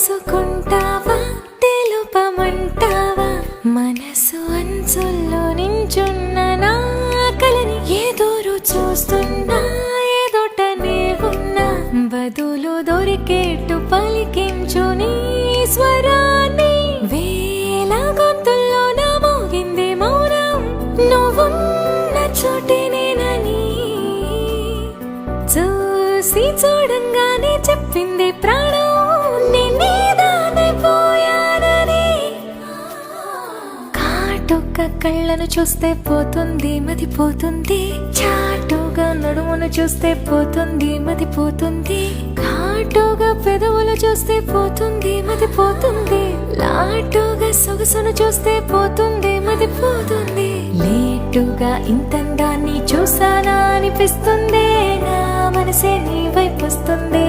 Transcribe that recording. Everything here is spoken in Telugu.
తెలుసుకుంటావా తెలుపమంటావా మనసు అంచుల్లో నించున్న నా కలని ఎదురు చూస్తున్నా ఎదుటనే ఉన్నా బదులు దొరికేట్టు పలికించు నీ స్వరాన్ని వేల గొంతుల్లో నా మోగింది మౌనం నువ్వున్న చోటే నేనని చూసి చూడంగానే చెప్పింది ప్రాణం నేనేదానైపోయానని కాటుక కళ్ళను చూస్తే పోతుంది మదిపోతుంది చాటుగా నడుమును చూస్తే పోతుంది మదిపోతుంది ఘాటుగా పెదవులు చూస్తే పోతుంది మదిపోతుంది లాటుగా సొగసును చూస్తే పోతుంది మదిపోతుంది లేటుగా ఇంతందాన్ని చూసానా అనిపిస్తుంది నా మనసే నీ వైపు వస్తుంది.